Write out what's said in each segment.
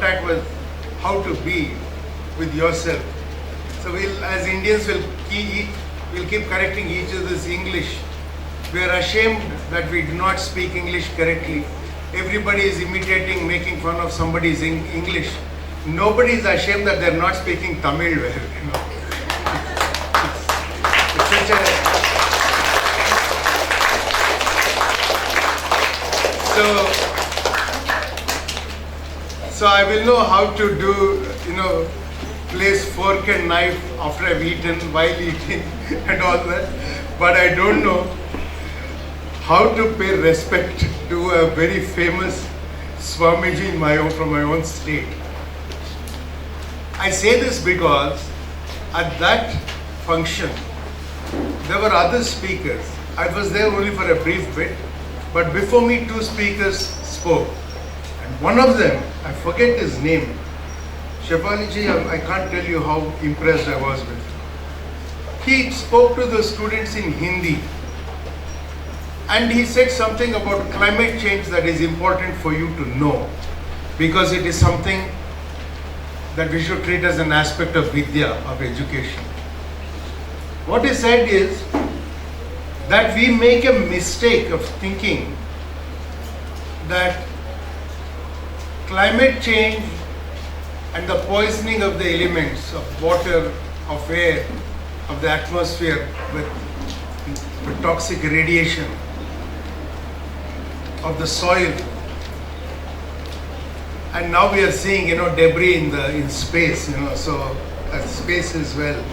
contact with how to be with yourself. So we'll, as Indians, we'll keep correcting each other's English. We are ashamed that we do not speak English correctly. Everybody is imitating, making fun of somebody's English. Nobody is ashamed that they're not speaking Tamil well. It's such a... So I will know how to do, place fork and knife after I've eaten, while eating and all that. But I don't know how to pay respect to a very famous Swamiji from my own state. I say this because at that function, there were other speakers. I was there only for a brief bit, but before me, 2 speakers spoke. And one of them, I forget his name, Shefaliji, I can't tell you how impressed I was with him. He spoke to the students in Hindi. And he said something about climate change that is important for you to know, because it is something that we should treat as an aspect of Vidya, of education. What he said is that we make a mistake of thinking that climate change and the poisoning of the elements of water, of air, of the atmosphere with toxic radiation, of the soil, and now we are seeing debris in space, so space as well,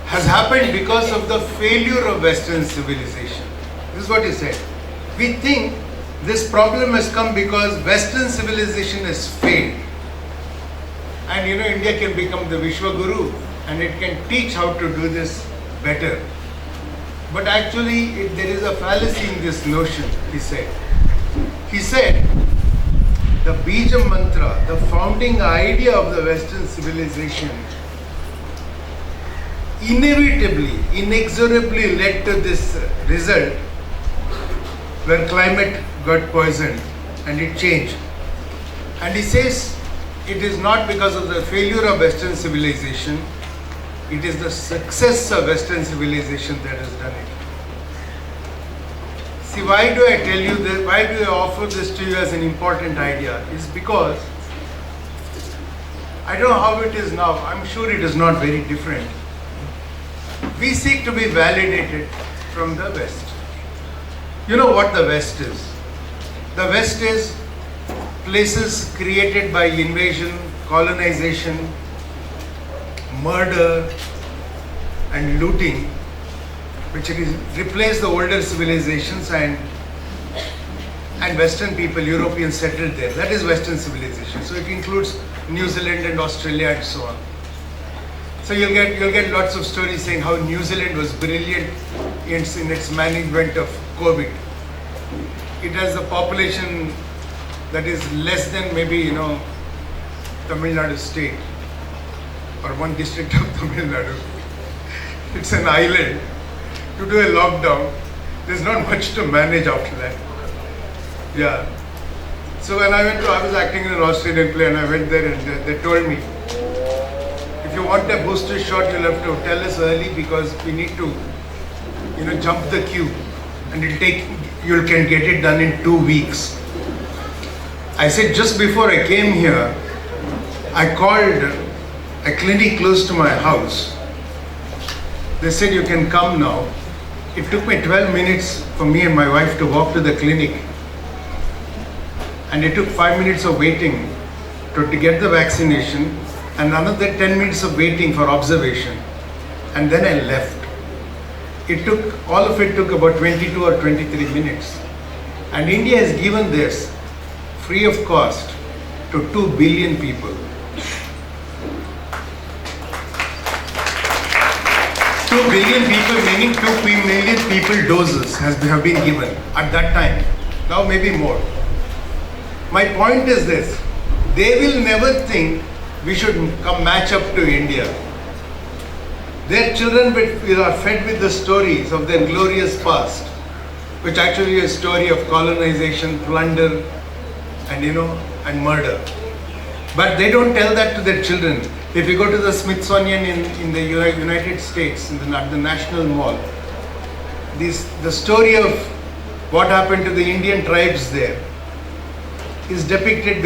has happened because of the failure of Western civilization. This is what he said. We think this problem has come because Western civilization has failed, and India can become the Vishwa Guru and it can teach how to do this better. But actually, there is a fallacy in this notion, he said. He said, the Bija Mantra, the founding idea of the Western civilization, inevitably, inexorably led to this result where climate got poisoned and it changed. And he says, it is not because of the failure of Western civilization, it is the success of Western civilization that has done it. See, why do I tell you this? Why do I offer this to you as an important idea? It's because I don't know how it is now. I'm sure it is not very different. We seek to be validated from the West. You know what the West is? The West is places created by invasion, colonization, murder and looting, which replaced the older civilizations, and Western people, Europeans settled there. That is Western civilization. So it includes New Zealand and Australia and so on. So you'll get lots of stories saying how New Zealand was brilliant in its management of COVID. It has a population that is less than maybe Tamil Nadu state or one district of Tamil Nadu. It's an island. To do a lockdown, there's not much to manage after that. Yeah. So when I was acting in an Australian play and I went there and they told me, if you want a booster shot, you'll have to tell us early because we need to, jump the queue, and you can get it done in 2 weeks. I said just before I came here, I called a clinic close to my house. They said you can come now. It took me 12 minutes for me and my wife to walk to the clinic. And it took 5 minutes of waiting to get the vaccination and another 10 minutes of waiting for observation. And then I left. All of it took about 22 or 23 minutes. And India has given this free of cost to 2 billion people. 2 billion people, meaning 2 million people doses have been given at that time. Now maybe more. My point is this, they will never think we should come match up to India. Their children are fed with the stories of their glorious past, which actually is a story of colonization, plunder, and murder. But they don't tell that to their children. If you go to the Smithsonian in the United States, at the National Mall, the story of what happened to the Indian tribes there is depicted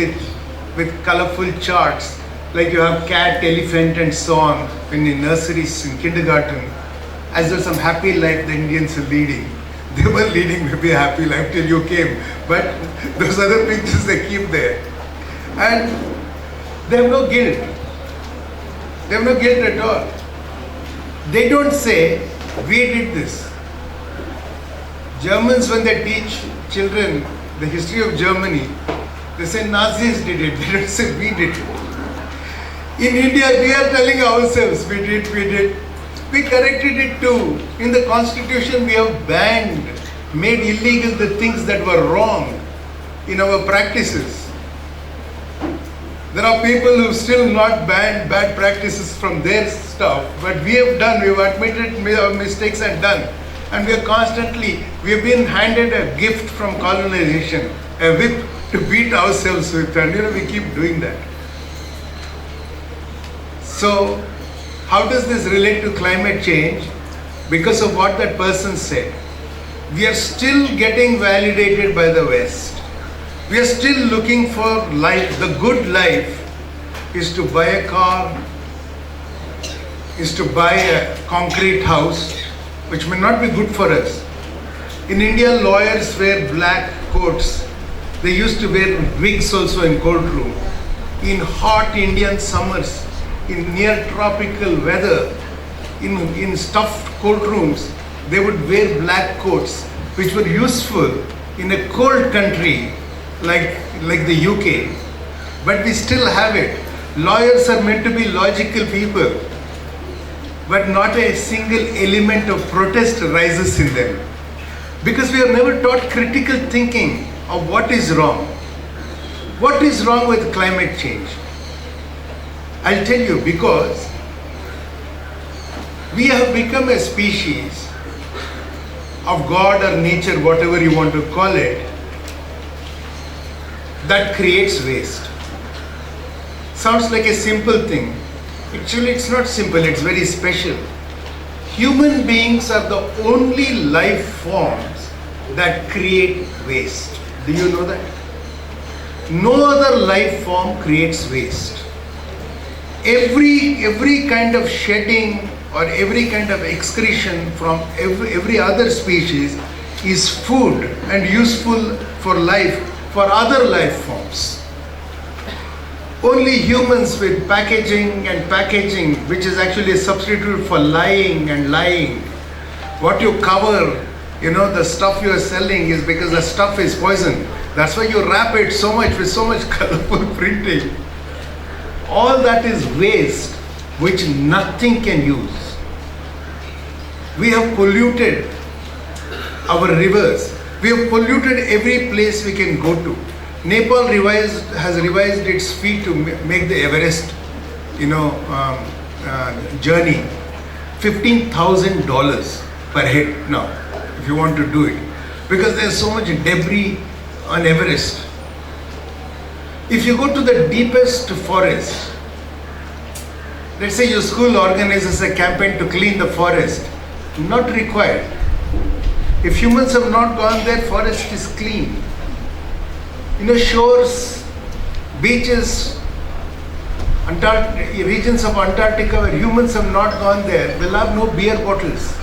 with colorful charts, like you have cat, elephant and so on in the nurseries, in kindergarten, as though some happy life the Indians are leading. They were leading maybe a happy life till you came, but those other pictures they keep there. And they have no guilt. They have no guilt at all. They don't say, we did this. Germans, when they teach children the history of Germany, they say Nazis did it. They don't say we did it. In India, we are telling ourselves, we did. We corrected it too. In the constitution, we have banned, made illegal the things that were wrong in our practices. There are people who still not banned bad practices from their stuff, but we have done, we have admitted our mistakes and done. And we have been handed a gift from colonization, a whip to beat ourselves with, and we keep doing that. So, how does this relate to climate change? Because of what that person said. We are still getting validated by the West. We are still looking for life. The good life is to buy a car, is to buy a concrete house, which may not be good for us. In India, lawyers wear black coats. They used to wear wigs also in courtroom. In hot Indian summers, in near tropical weather, in stuffed courtrooms, they would wear black coats, which were useful in a cold country like the UK. But we still have it. Lawyers are meant to be logical people, but not a single element of protest rises in them. Because we are never taught critical thinking of what is wrong. What is wrong with climate change? I'll tell you, because we have become a species of God or nature, whatever you want to call it, that creates waste. Sounds like a simple thing. Actually, it's not simple, it's very special. Human beings are the only life forms that create waste. Do you know that? No other life form creates waste. Every kind of shedding or every kind of excretion from every other species is food and useful for life, for other life forms. Only humans with packaging, which is actually a substitute for lying and lying. What you cover, the stuff you are selling is because the stuff is poison. That's why you wrap it so much with so much colorful printing. All that is waste, which nothing can use. We have polluted our rivers. We have polluted every place we can go to. Nepal has revised its fee to make the Everest, journey. $15,000 per head now, if you want to do it, because there's so much debris on Everest. If you go to the deepest forest, let's say your school organizes a campaign to clean the forest, not required. If humans have not gone there, forest is clean. Shores, beaches, regions of Antarctica where humans have not gone there, will have no beer bottles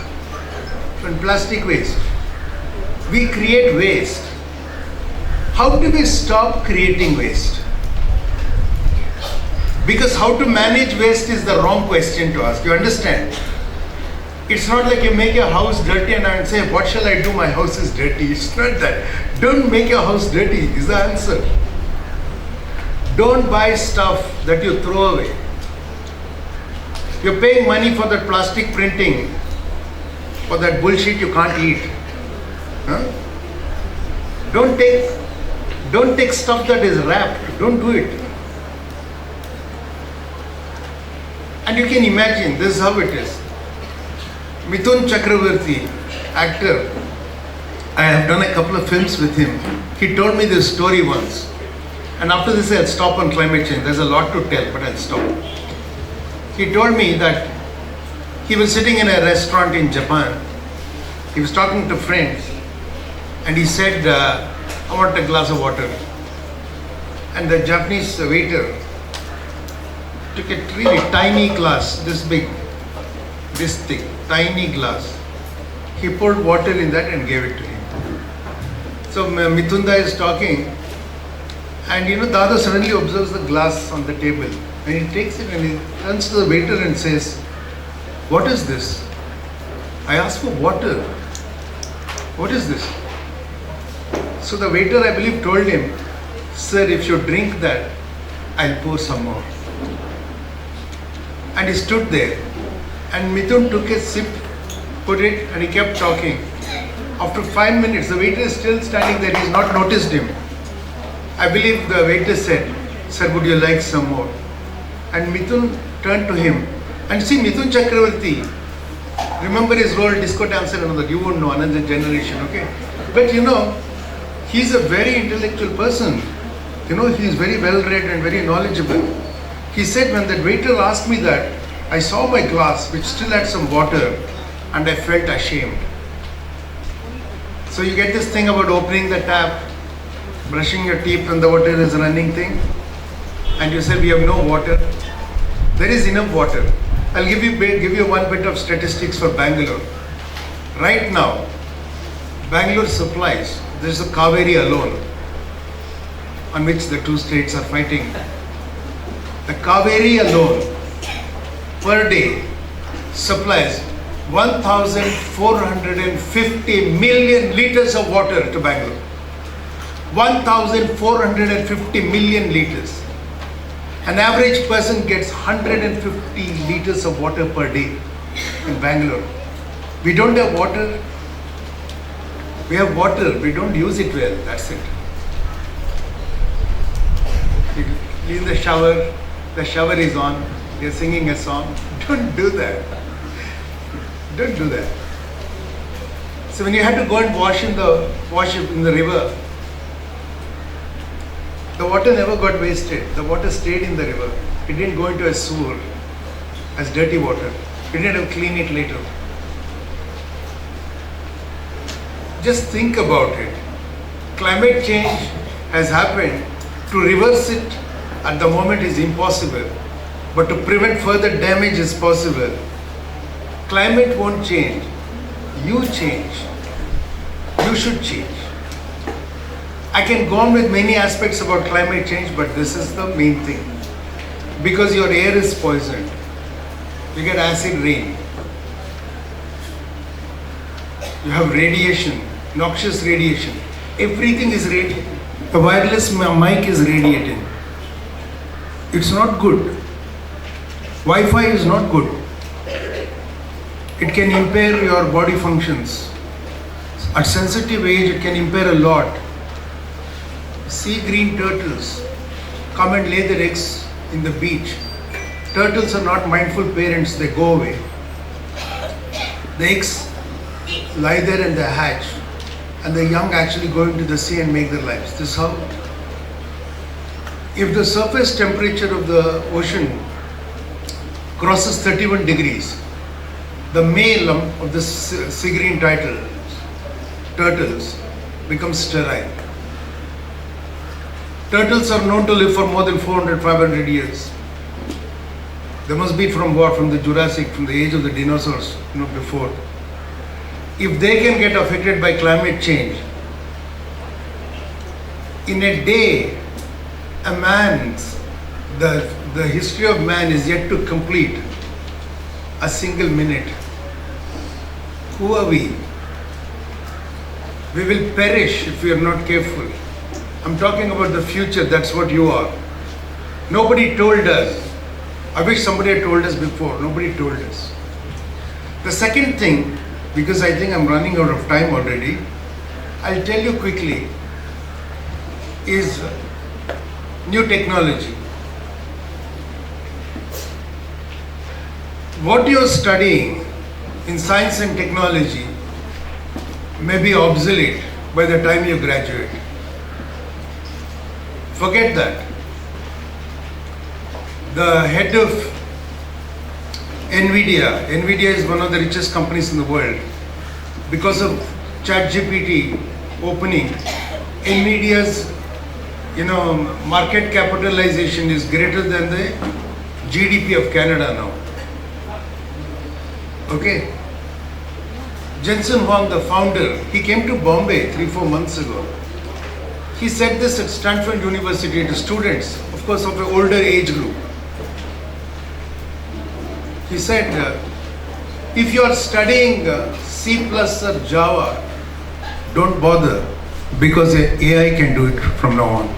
and plastic waste. We create waste. How do we stop creating waste? Because how to manage waste is the wrong question to ask. You understand? It's not like you make your house dirty and I say, what shall I do? My house is dirty. It's not that. Don't make your house dirty is the answer. Don't buy stuff that you throw away. You're paying money for that plastic printing, for that bullshit you can't eat. Huh? Don't take stuff that is wrapped. Don't do it. And you can imagine, this is how it is. Mithun Chakravarti, actor, I have done a couple of films with him. He told me this story once. And after this, I'll stop on climate change. There's a lot to tell, but I'll stop. He told me that he was sitting in a restaurant in Japan. He was talking to friends, and he said, I want a glass of water. And the Japanese waiter took a really tiny glass, this big, this thick, tiny glass. He poured water in that and gave it to him. So Mithunda is talking, and the other suddenly observes the glass on the table. And he takes it and he turns to the waiter and says, "What is this?" I asked for water. "What is this?" So the waiter, I believe, told him, "Sir, if you drink that, I'll pour some more." And he stood there. And Mithun took a sip, put it, and he kept talking. After 5 minutes, the waiter is still standing there. He's not noticed him. I believe the waiter said, "Sir, would you like some more?" And Mithun turned to him. And see, Mithun Chakravarti, remember his role, disco dancer and all that. You won't know, another generation, okay? But he's a very intellectual person. He's very well read and very knowledgeable. He said, when the waiter asked me that, I saw my glass which still had some water and I felt ashamed. So you get this thing about opening the tap, brushing your teeth when the water is running thing, and you say we have no water. There is enough water. I'll give you one bit of statistics for Bangalore. Right now, Bangalore supplies, there's a Kaveri alone, on which the two states are fighting. The Kaveri alone, per day, supplies 1,450 million liters of water to Bangalore. 1,450 million liters. An average person gets 150 liters of water per day in Bangalore. We don't have water. We have water, we don't use it well, that's it. In the shower is on, you're singing a song. Don't do that. Don't do that. So when you had to go and wash in the river, the water never got wasted. The water stayed in the river. It didn't go into a sewer as dirty water. You didn't have to clean it later. Just think about it. Climate change has happened. To reverse it at the moment is impossible. But to prevent further damage is possible. Climate won't change. You change. You should change. I can go on with many aspects about climate change, but this is the main thing. Because your air is poisoned. You get acid rain. You have radiation, noxious radiation. Everything is radiating. A wireless mic is radiating. It's not good. Wi-Fi is not good. It can impair your body functions. At sensitive age, it can impair a lot. Sea green turtles come and lay their eggs in the beach. Turtles are not mindful parents, they go away. The eggs lie there and they hatch, and the young actually go into the sea and make their lives. This is how. If the surface temperature of the ocean crosses 31 degrees, the male of the sea green turtles becomes sterile. Turtles are known to live for more than 400, 500 years. They must be from what? From the Jurassic, from the age of the dinosaurs, before. If they can get affected by climate change, in a day, the history of man is yet to complete a single minute. Who are we? We will perish if we are not careful. I'm talking about the future, that's what you are. Nobody told us. I wish somebody had told us before. Nobody told us. The second thing, because I think I'm running out of time already, I'll tell you quickly, is new technology. What you're studying in science and technology may be obsolete by the time you graduate. Forget that. The head of NVIDIA is one of the richest companies in the world. Because of ChatGPT opening, NVIDIA's market capitalization is greater than the GDP of Canada now. Okay. Jensen Huang, the founder, he came to Bombay 3-4 months ago. He said this at Stanford University to students, of course of an older age group. He said, if you are studying C++ or Java, don't bother, because AI can do it from now on.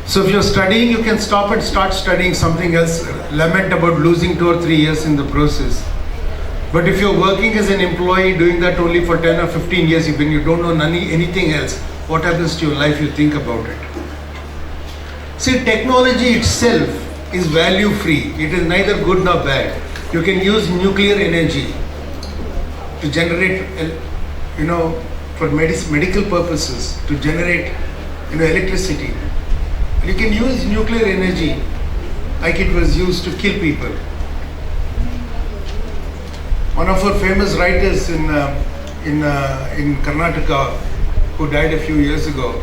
So if you're studying, you can stop and start studying something else, lament about losing 2 or 3 years in the process. But if you're working as an employee, doing that only for 10 or 15 years, when you don't know anything else, what happens to your life? You think about it. See, technology itself is value free. It is neither good nor bad. You can use nuclear energy to generate, for medical purposes, to generate, electricity. You can use nuclear energy like it was used to kill people. One of our famous writers in Karnataka, who died a few years ago,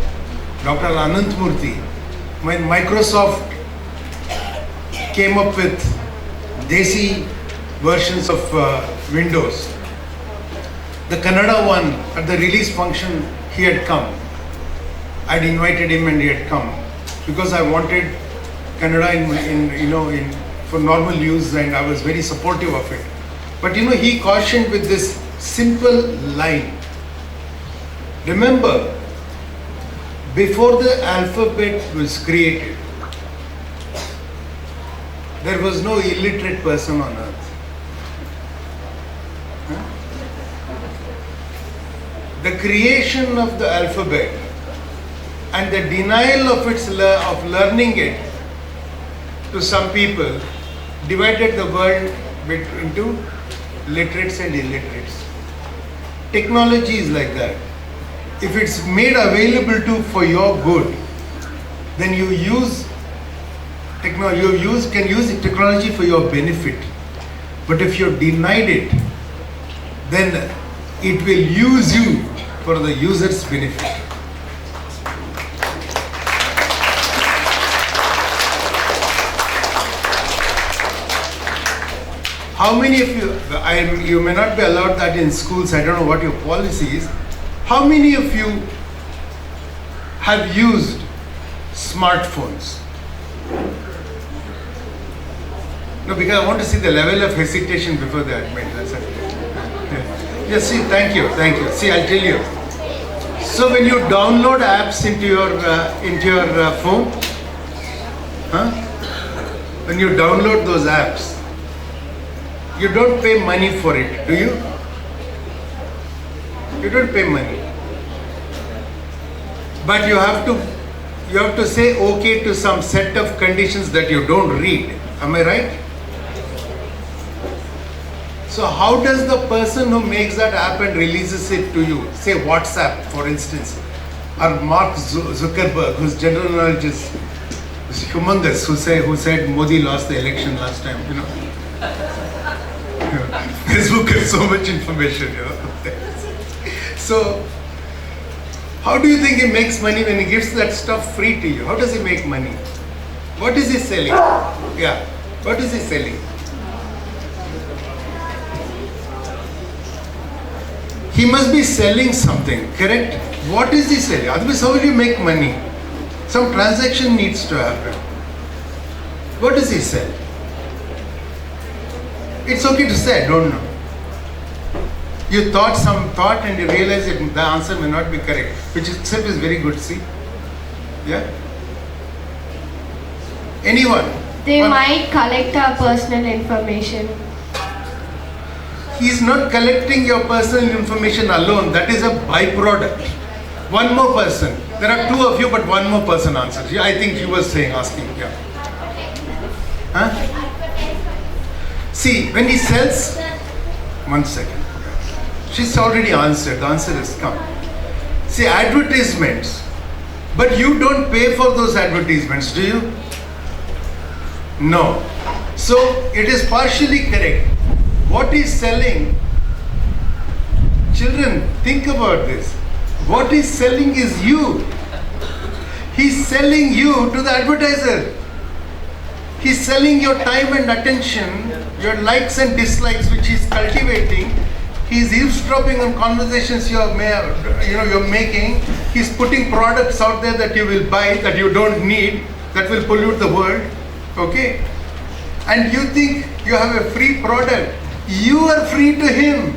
Dr. Anantmurthy, when Microsoft came up with Desi versions of Windows, the Kannada one, at the release function, he had come. I'd invited him and he had come because I wanted Kannada for normal use, and I was very supportive of it. But he cautioned with this simple line. Remember, before the alphabet was created, there was no illiterate person on earth. The creation of the alphabet and the denial of learning it to some people divided the world into literates and illiterates. Technology is like that. If it's made available for your good, then you can use technology for your benefit. But if you're denied it, then it will use you for the user's benefit. How many of you, you may not be allowed that in schools, I don't know what your policy is. How many of you have used smartphones? No, because I want to see the level of hesitation before they admit. Yes, see, thank you. See, I'll tell you. So when you download apps into your phone, when you download those apps, you don't pay money for it, do you? You don't pay money. But you have to say okay to some set of conditions that you don't read. Am I right? So how does the person who makes that app and releases it to you, say WhatsApp for instance, or Mark Zuckerberg, whose general knowledge is humongous, who said Modi lost the election last time, Facebook has so much information, So, how do you think he makes money when he gives that stuff free to you? How does he make money? What is he selling? Yeah, what is he selling? He must be selling something, correct? What is he selling? Otherwise, how will you make money? Some transaction needs to happen. What does he sell? It's okay to say, I don't know. You thought some thought and you realize that the answer may not be correct, which itself is very good, see? Yeah? Anyone? They might collect our personal information. He is not collecting your personal information alone. That is a byproduct. One more person. There are two of you, but one more person answers. Yeah, I think he was asking. Yeah. Huh? See, when he sells, 1 second. She's already answered. The answer has come. See, advertisements But you don't pay for those advertisements, do you? No. So it is partially correct. What he's selling, children, think about this. What he's selling is you. He's selling you to the advertiser. He's selling your time and attention, your likes and dislikes which he's cultivating. He's eavesdropping on conversations you're making. He's putting products out there that you will buy, that you don't need, that will pollute the world. Okay? And you think you have a free product. You are free to him.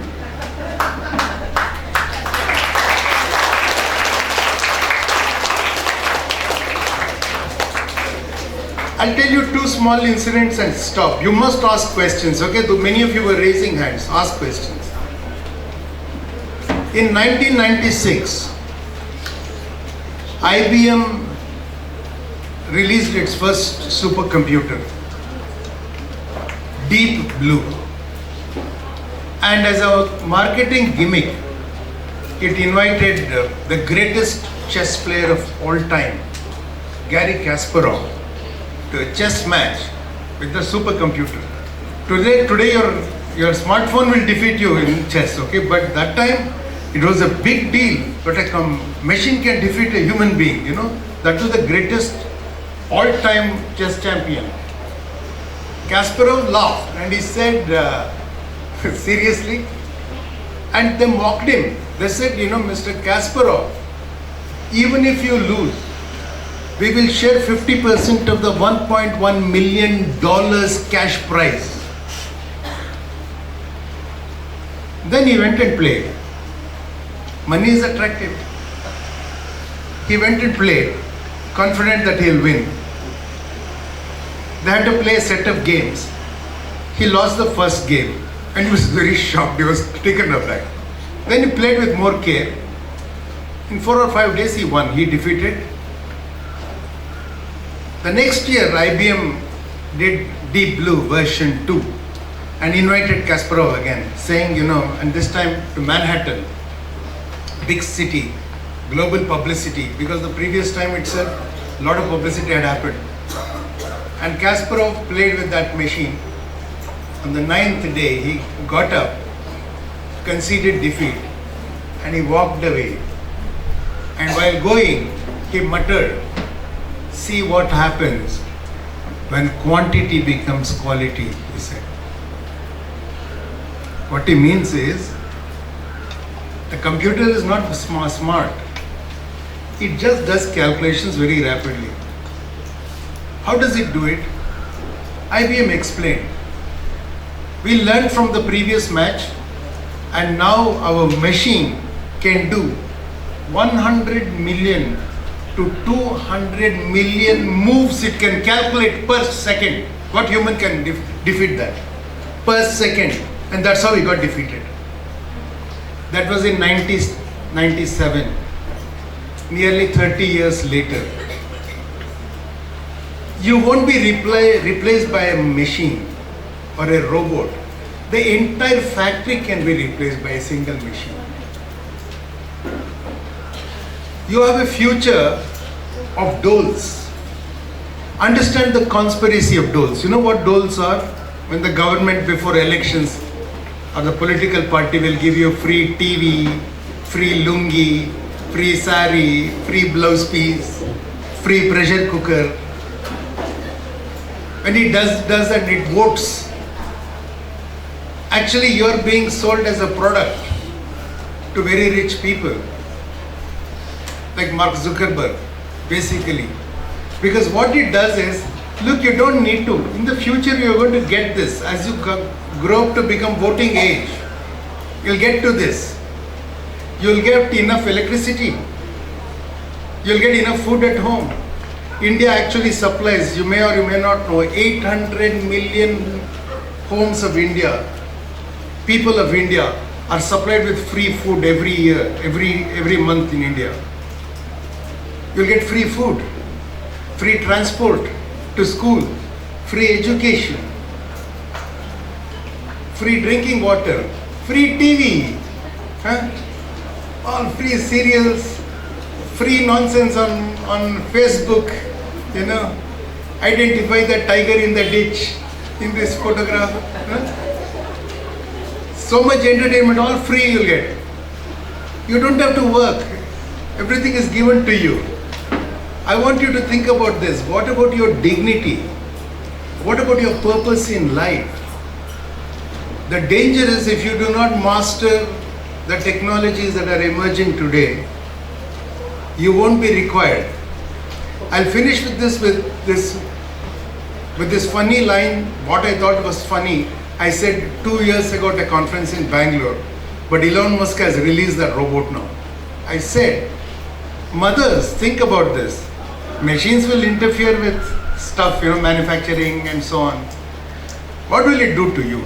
I'll tell you two small incidents and stop. You must ask questions, okay? Though many of you were raising hands, ask questions. In 1996, IBM released its first supercomputer, Deep Blue. And as a marketing gimmick, it invited the greatest chess player of all time, Garry Kasparov, to a chess match with the supercomputer. Today your smartphone will defeat you in chess, okay? But that time it was a big deal that a machine can defeat a human being, you know. That was the greatest all-time chess champion. Kasparov laughed and he said, seriously? And they mocked him. They said, you know, Mr. Kasparov, even if you lose, we will share 50% of the $1.1 million cash prize. Then he went and played. Money is attractive. He went and played, confident that he'll win. They had to play a set of games. He lost the first game and he was very shocked. He was taken aback. Then he played with more care. In 4 or 5 days he won. He defeated. The next year IBM did Deep Blue version 2 and invited Kasparov again, saying, you know, and this time to Manhattan, big city, global publicity, because the previous time itself a lot of publicity had happened. And Kasparov played with that machine. On the 9th day he got up, conceded defeat, and he walked away. And while going, he muttered, "See what happens when quantity becomes quality," he said. What he means is, the computer is not smart. It just does calculations very rapidly. How does it do it? IBM explained. We learned from the previous match, and now our machine can do 100 million to 200 million moves it can calculate per second. What human can defeat that? Per second. And that's how he got defeated. That was in 1997, nearly 30 years later. You won't be replaced by a machine or a robot. The entire factory can be replaced by a single machine. You have a future of dolls. Understand the conspiracy of dolls. You know what dolls are? When the government before elections or the political party will give you free TV, free lungi, free sari, free blouse piece, free pressure cooker. When it does and it votes, actually you're being sold as a product to very rich people. Like Mark Zuckerberg, basically. Because what it does is, look, you don't need to. In the future, you're going to get this. As you grow up to become voting age, you'll get to this. You'll get enough electricity. You'll get enough food at home. India actually supplies, you may or you may not know, 800 million homes of India, people of India are supplied with free food every year, every month in India. You'll get free food, free transport to school, free education, free drinking water, free TV, all free cereals, free nonsense on on Facebook, identify the tiger in the ditch in this photograph. So much entertainment, all free you'll get. You don't have to work. Everything is given to you. I want you to think about this. What about your dignity? What about your purpose in life? The danger is if you do not master the technologies that are emerging today, you won't be required. I'll finish with this funny line, what I thought was funny. I said 2 years ago at a conference in Bangalore, but Elon Musk has released that robot now. I said, mothers, think about this. Machines will interfere with stuff, manufacturing and so on. What will it do to you?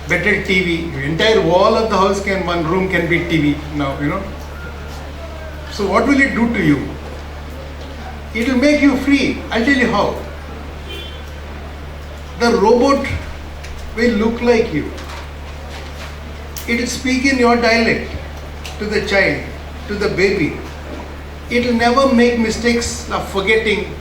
Better TV. The entire wall of the house one room can be TV now, So what will it do to you? It will make you free. I'll tell you how. The robot will look like you. It will speak in your dialect to the child, to the baby. It will never make mistakes of forgetting,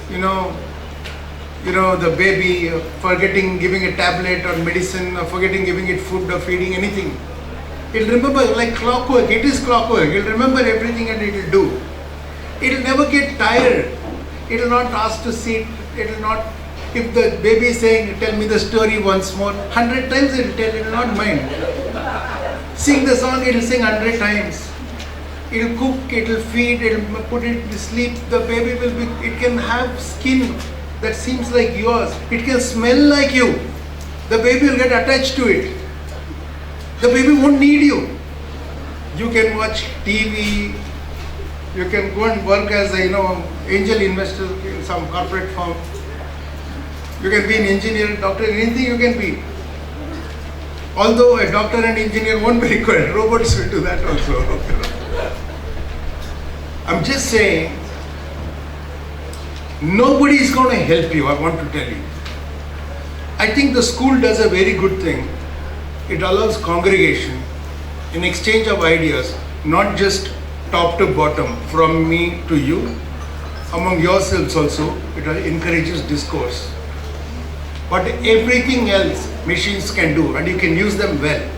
the baby, forgetting giving a tablet or medicine, or forgetting giving it food or feeding anything. It will remember like clockwork. It is clockwork. It will remember everything and it will do. It will never get tired. It will not ask to sit. It will not, if the baby is saying, tell me the story once more, 100 times it will tell, it will not mind. Sing the song, it will sing 100 times. It will cook, it will feed, it will put it to sleep. The baby it can have skin that seems like yours. It can smell like you. The baby will get attached to it. The baby won't need you. You can watch TV. You can go and work as angel investor in some corporate firm. You can be an engineer, doctor, anything you can be. Although a doctor and engineer won't be required, robots will do that also. I'm just saying, nobody is going to help you, I want to tell you. I think the school does a very good thing. It allows congregation in exchange of ideas, not just top to bottom, from me to you, among yourselves also. It encourages discourse. But everything else machines can do, and you can use them well.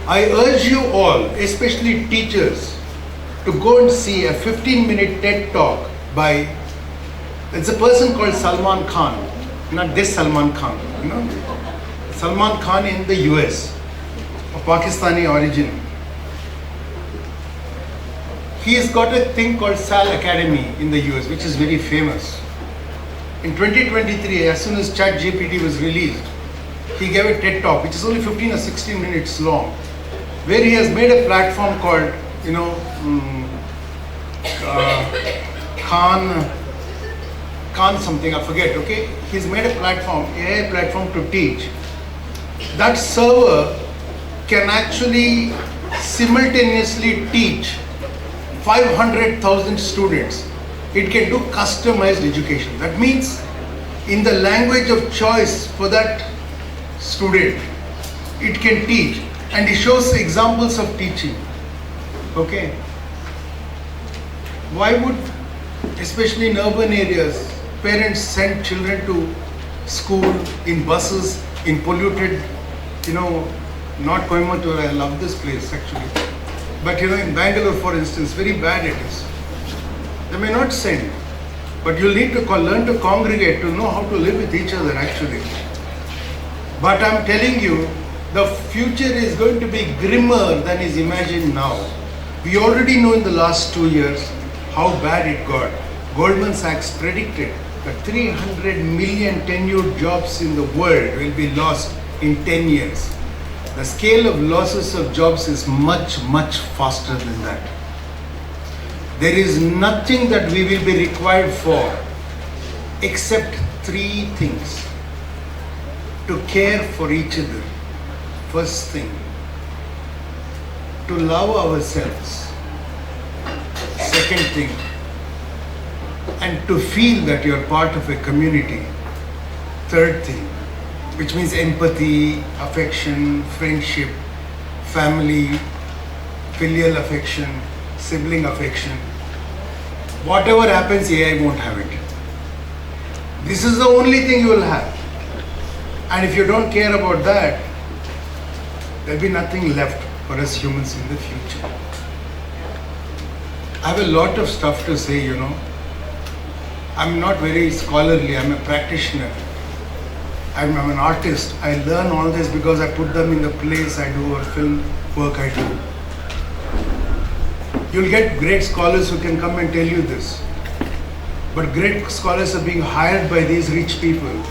I urge you all, especially teachers, to go and see a 15-minute TED talk by, it's a person called Salman Khan, not this Salman Khan, Salman Khan in the US, of Pakistani origin. He's got a thing called Sal Academy in the US, which is very famous. In 2023, as soon as ChatGPT was released, he gave a TED talk, which is only 15 or 16 minutes long, where he has made a platform called, Khan something, I forget, okay? He's made a platform, AI platform to teach. That server can actually simultaneously teach 500,000 students. It can do customized education. That means in the language of choice for that student, it can teach. And it shows examples of teaching. Okay? Why would, especially in urban areas, parents send children to school in buses, in polluted, not Coimbatore, I love this place actually. But in Bangalore, for instance, very bad it is. They may not send, but you'll need to learn to congregate, to know how to live with each other actually. But I'm telling you, the future is going to be grimmer than is imagined now. We already know in the last 2 years how bad it got. Goldman Sachs predicted that 300 million tenured jobs in the world will be lost in 10 years. The scale of losses of jobs is much, much faster than that. There is nothing that we will be required for except 3 things. To care for each other, first thing. To love ourselves, second thing. And to feel that you are part of a community, third thing. Which means empathy, affection, friendship, family, filial affection, sibling affection. whatever happens, AI won't have it. This is the only thing you will have. And if you don't care about that, there'll be nothing left for us humans in the future. I have a lot of stuff to say, you know. I'm not very scholarly, I'm a practitioner. I'm an artist. I learn all this because I put them in the plays I do or film work I do. You'll get great scholars who can come and tell you this. But great scholars are being hired by these rich people.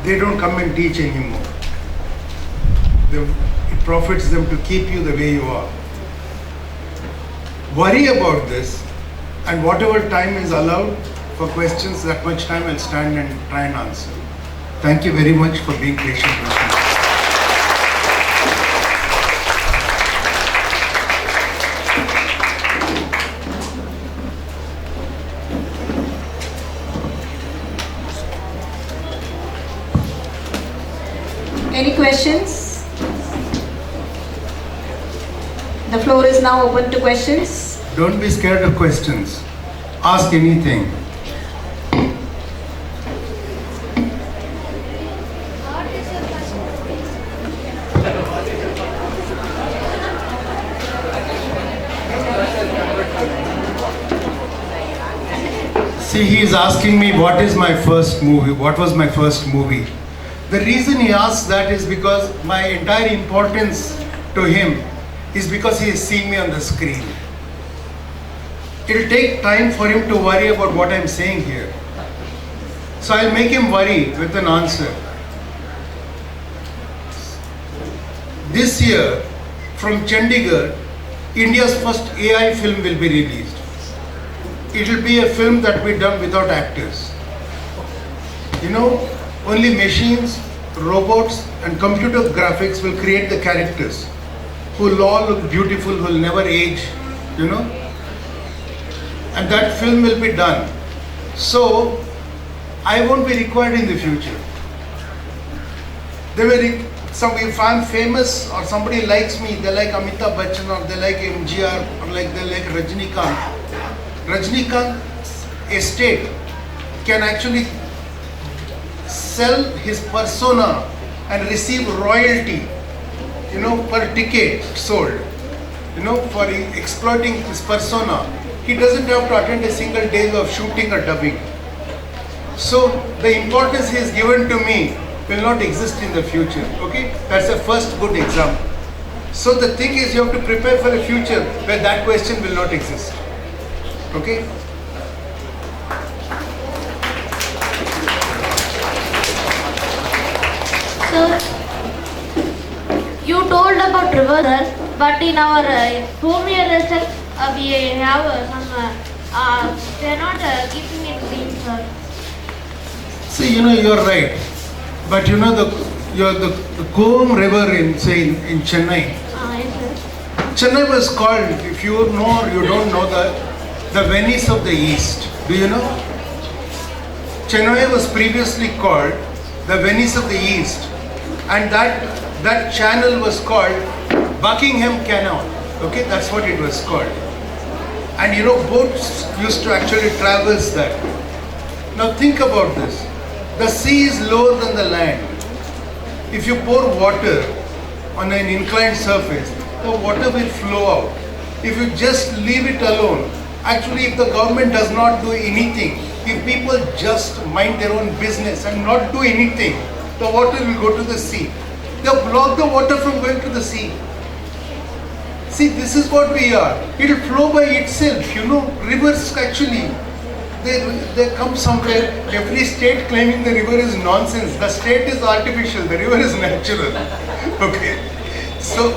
They don't come and teach anymore. It profits them to keep you the way you are. Worry about this, and whatever time is allowed for questions, that much time I'll stand and try and answer. Thank you very much for being patient with me. Any questions? The floor is now open to questions. Don't be scared of questions. Ask anything. See, he is asking me what is my first movie, what was my first movie. The reason he asks that is because my entire importance to him is because he is seeing me on the screen. It will take time for him to worry about what I am saying here. So I'll make him worry with an answer. This year, from Chandigarh, India's first AI film will be released. It will be a film that will be done without actors. You know, only machines, robots and computer graphics will create the characters who will all look beautiful, who will never age, you know. And that film will be done. So, I won't be required in the future. If I'm famous or somebody likes me, they like Amitabh Bachchan or they like MGR or they like Rajinikanth. Rajinikanth's estate can actually sell his persona and receive royalty, you know, per ticket sold, you know, for exploiting his persona. He doesn't have to attend a single day of shooting or dubbing. So the importance he has given to me will not exist in the future. Okay, that's the first good example. So the thing is, you have to prepare for a future where that question will not exist. Okay. So, you told about river, but in our home year result, we have some, they are not keeping it clean, sir. See, you know, you're right. But you know, the Coimbatore river in Chennai. Yes, sir. Chennai was called, if you know or you don't know, the Venice of the East. Do you know? Chennai was previously called the Venice of the East. And that channel was called Buckingham Canal. Okay, that's what it was called. And you know, boats used to actually traverse that. Now think about this. The sea is lower than the land. If you pour water on an inclined surface, the water will flow out. If you just leave it alone, actually if the government does not do anything, if people just mind their own business and not do anything, the water will go to the sea. They'll block the water from going to the sea. See, this is what we are. It will flow by itself, you know. Rivers actually, they come somewhere. Every state claiming the river is nonsense. The state is artificial, the river is natural. Okay. So,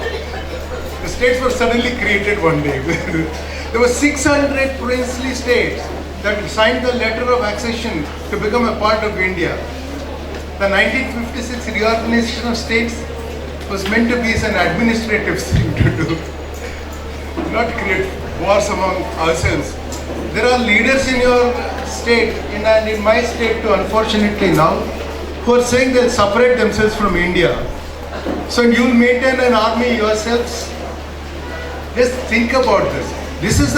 the states were suddenly created one day. There were 600 princely states that signed the letter of accession to become a part of India. The 1956 reorganization of states was meant to be an administrative thing to do, not create wars among ourselves. There are leaders in your state and in my state too, unfortunately now, who are saying they'll separate themselves from India. So you'll maintain an army yourselves. Just think about this. This is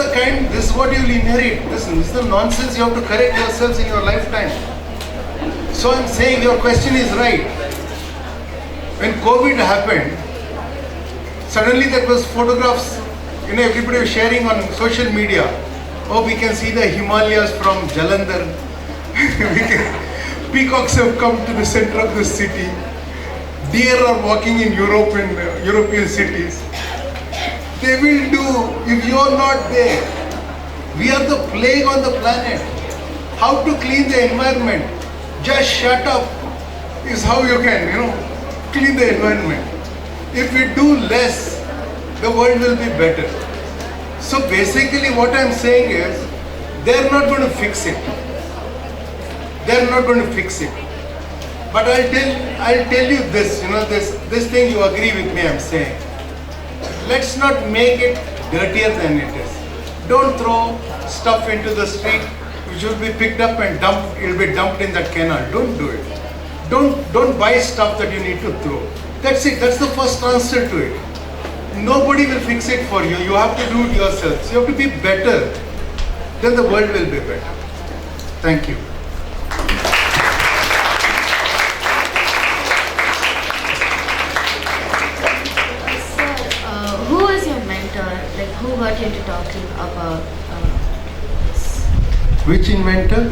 what you will inherit. This is the nonsense you have to correct yourselves in your lifetime. So I'm saying your question is right. When COVID happened, suddenly there was photographs, everybody was sharing on social media. Oh, we can see the Himalayas from Jalandhar. Peacocks have come to the center of the city. Deer are walking in European cities. They will do if you are not there. We are the plague on the planet. How to clean the environment? Just shut up is how you can, clean the environment. If we do less, the world will be better. So basically what I'm saying is, they're not going to fix it. They're not going to fix it. But I'll tell you this, this thing you agree with me, I'm saying. Let's not make it dirtier than it is. Don't throw stuff into the street which will be picked up and dumped. It will be dumped in that canal. Don't do it. Don't buy stuff that you need to throw. That's it. That's the first answer to it. Nobody will fix it for you. You have to do it yourselves. You have to be better. Then the world will be better. Thank you. Who is your mentor? Like, who got you into talking about this? Which inventor?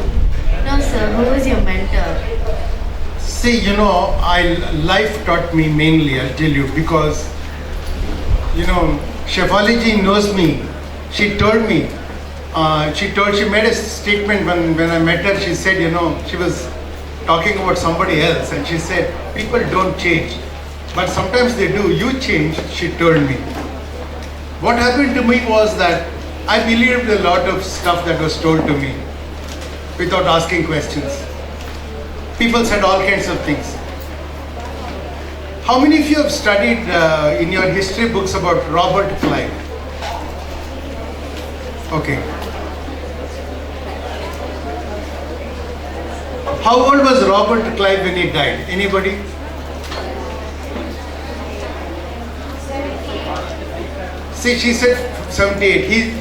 No, sir. Who is your mentor? See, life taught me mainly, I'll tell you, because, Shefali knows me. She told me, she made a statement when I met her. She said, she was talking about somebody else, and she said, people don't change, but sometimes they do. You change, she told me. What happened to me was that I believed a lot of stuff that was told to me without asking questions. People said all kinds of things. How many of you have studied in your history books about Robert Clive? Okay. How old was Robert Clive when he died? Anybody? 78. See, she said 78.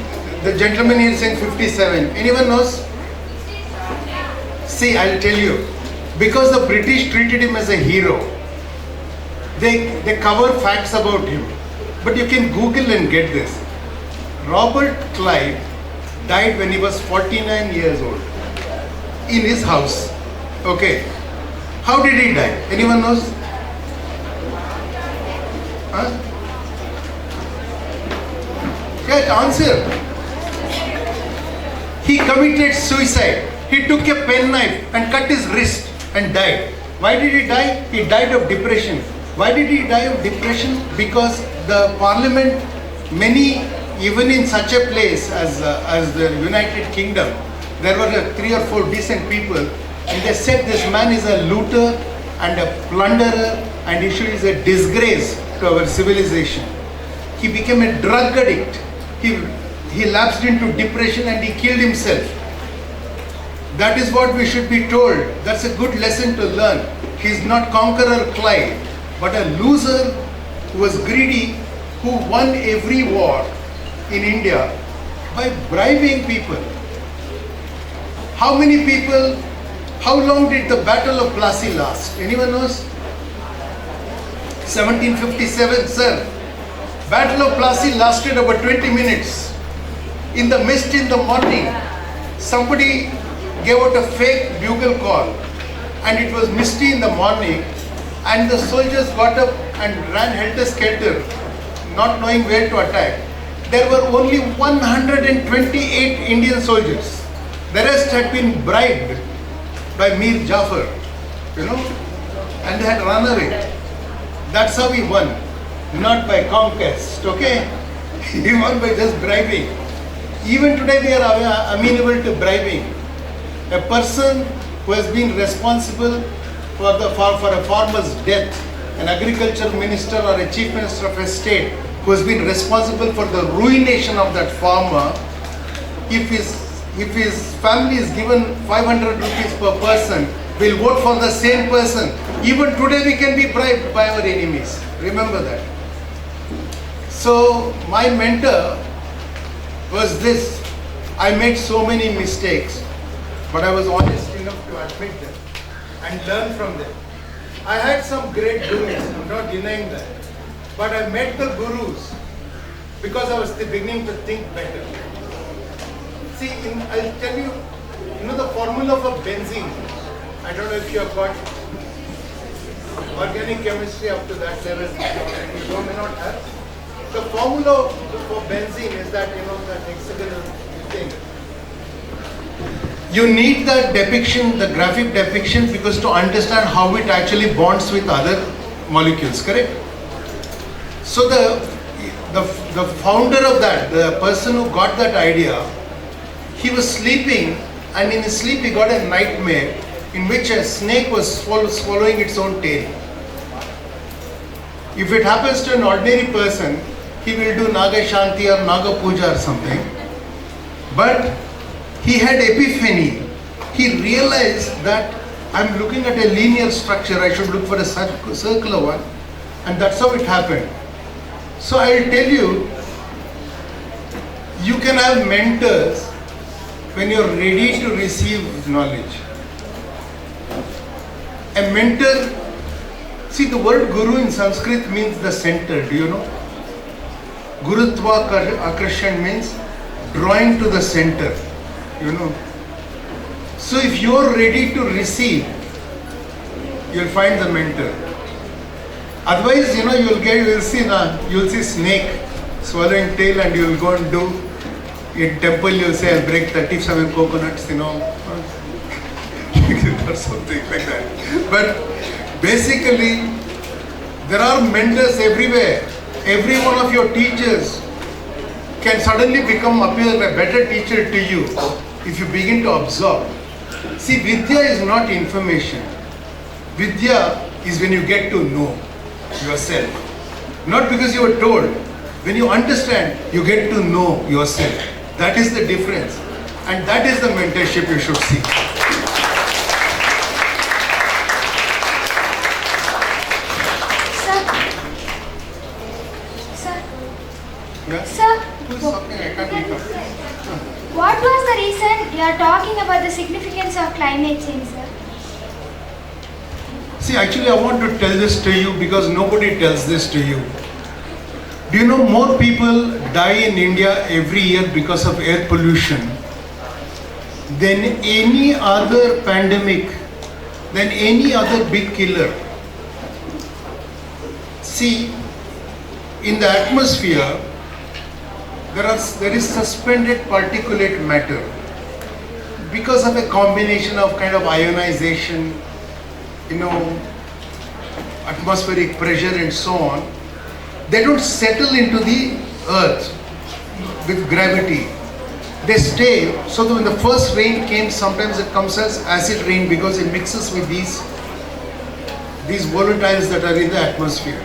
The gentleman here is saying 57. Anyone knows? See, I'll tell you. Because the British treated him as a hero, they cover facts about him. But you can Google and get this. Robert Clive died when he was 49 years old in his house. Okay. How did he die? Anyone knows? Huh? Yeah, answer. He committed suicide. He took a penknife and cut his wrist and died. Why did he die? He died of depression. Why did he die of depression? Because the parliament, even in such a place as the United Kingdom, there were 3 or 4 decent people, and they said this man is a looter and a plunderer, and he is a disgrace to our civilization. He became a drug addict. He lapsed into depression and he killed himself. That is what we should be told. That's a good lesson to learn. He's not Conqueror Clive, but a loser who was greedy, who won every war in India by bribing people. How many people, how long did the Battle of Plassey last? Anyone knows? 1757, sir. Battle of Plassey lasted about 20 minutes. In the mist in the morning, somebody gave out a fake bugle call, and it was misty in the morning, and the soldiers got up and ran helter-skelter, not knowing where to attack. There were only 128 Indian soldiers. The rest had been bribed by Mir Jafar, and they had run away. That's how he won, not by conquest, okay? He won by just bribing. Even today we are amenable to bribing. A person who has been responsible for a farmer's death, an agriculture minister or a chief minister of a state who has been responsible for the ruination of that farmer, if his family is given 500 rupees per person, will vote for the same person. Even today we can be bribed by our enemies. Remember that. So my mentor was this. I made so many mistakes, but I was honest enough to admit them and learn from them. I had some great gurus, I'm not denying that. But I met the gurus because I was beginning to think better. See, I'll tell you, the formula for benzene. I don't know if you have got organic chemistry up to that level, you may not have. The formula for benzene is that, that hexagonal thing. You need the depiction, the graphic depiction, because to understand how it actually bonds with other molecules, correct? So the founder of that, the person who got that idea, he was sleeping, and in his sleep he got a nightmare in which a snake was swallowing its own tail. If it happens to an ordinary person, he will do Naga Shanti or Naga Puja or something. But he had epiphany. He realized that I'm looking at a linear structure, I should look for a circular one, and that's how it happened. So I'll tell you, you can have mentors when you're ready to receive knowledge. A mentor, see, the word guru in Sanskrit means the center, do you know? Gurutva Akarshan means drawing to the center, So if you're ready to receive, you'll find the mentor. Otherwise, you'll see snake swallowing tail, and you'll go and do, in temple you'll say, I'll break 37 coconuts, or something like that. But basically, there are mentors everywhere. Every one of your teachers can suddenly appear a better teacher to you if you begin to absorb. See, Vidya is not information. Vidya is when you get to know yourself. Not because you were told. When you understand, you get to know yourself. That is the difference. And that is the mentorship you should seek. Yeah? Sir, Who's talking? I can't pick up. what was the reason you are talking about the significance of climate change, sir? See, actually I want to tell this to you because nobody tells this to you. Do you know more people die in India every year because of air pollution than any other pandemic, than any other big killer? See, in the atmosphere, there is suspended particulate matter because of a combination of kind of ionization, atmospheric pressure and so on. They don't settle into the earth with gravity. They stay, so that when the first rain came, sometimes it comes as acid rain because it mixes with these volatiles that are in the atmosphere.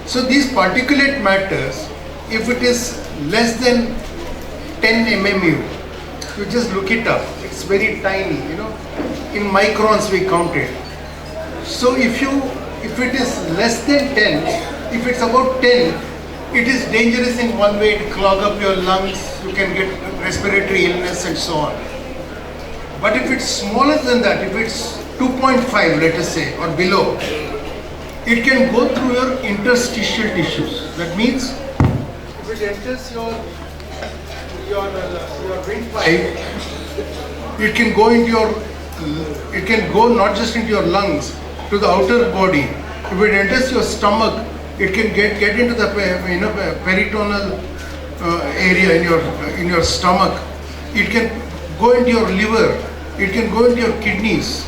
So these particulate matters, if it is less than 10 mmu, you just look it up. It's very tiny, In microns we count it. So if it is less than 10, if it's about 10, it is dangerous in one way. It clog up your lungs, you can get respiratory illness and so on. But if it's smaller than that, if it's 2.5, let us say, or below, it can go through your interstitial tissues. That means if it enters your windpipe, it can go into it can go not just into your lungs, to the outer body. If it enters your stomach, it can get into the peritoneal area in your stomach. It can go into your liver. It can go into your kidneys,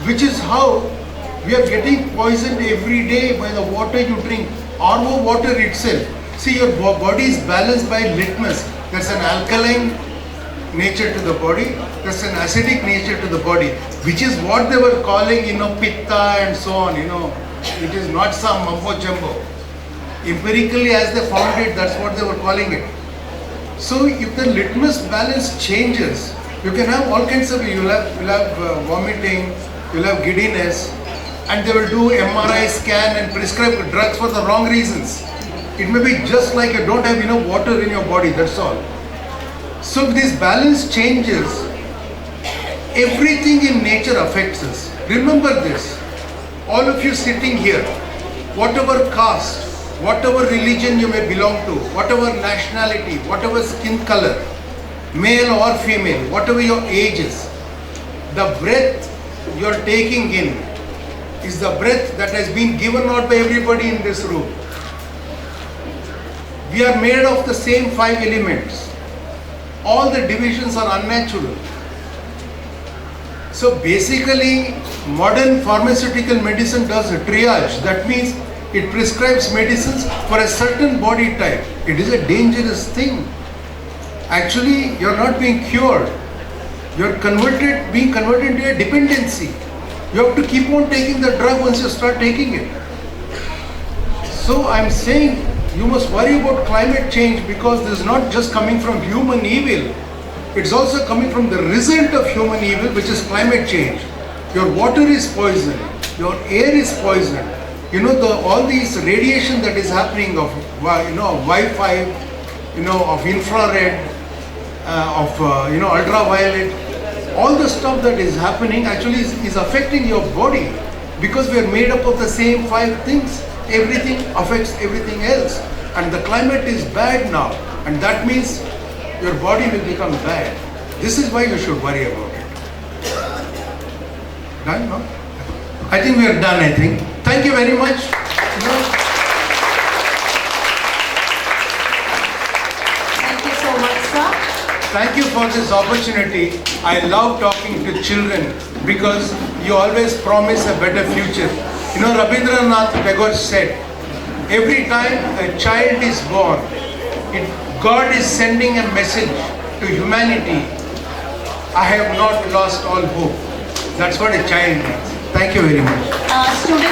which is how we are getting poisoned every day by the water you drink. RO water itself. See, your body is balanced by litmus. There's an alkaline nature to the body, there's an acidic nature to the body, which is what they were calling, pitta and so on, It is not some mumbo jumbo. Empirically, as they found it, that's what they were calling it. So if the litmus balance changes, you can have all kinds of, you'll have vomiting, you'll have giddiness, and they will do MRI scan and prescribe drugs for the wrong reasons. It may be just like you don't have enough water in your body, that's all. So if this balance changes, everything in nature affects us. Remember this, all of you sitting here, whatever caste, whatever religion you may belong to, whatever nationality, whatever skin color, male or female, whatever your age is, the breath you're taking in is the breath that has been given out by everybody in this room. We are made of the same 5 elements. All the divisions are unnatural. So basically, modern pharmaceutical medicine does a triage. That means it prescribes medicines for a certain body type. It is a dangerous thing. Actually, you're not being cured. You're being converted into a dependency. You have to keep on taking the drug once you start taking it. So I'm saying you must worry about climate change, because this is not just coming from human evil. It's also coming from the result of human evil, which is climate change. Your water is poisoned. Your air is poisoned. All these radiation that is happening of Wi-Fi, of infrared, of ultraviolet, all the stuff that is happening actually is affecting your body, because we are made up of the same 5 things. Everything affects everything else, and the climate is bad now, and that means your body will become bad. This is why you should worry about it. Done? No? I think we are done, I think. Thank you very much. Thank you so much, sir. Thank you for this opportunity. I love talking to children because you always promise a better future. Rabindranath Tagore said, every time a child is born, God is sending a message to humanity. I have not lost all hope. That's what a child means. Thank you very much. Students.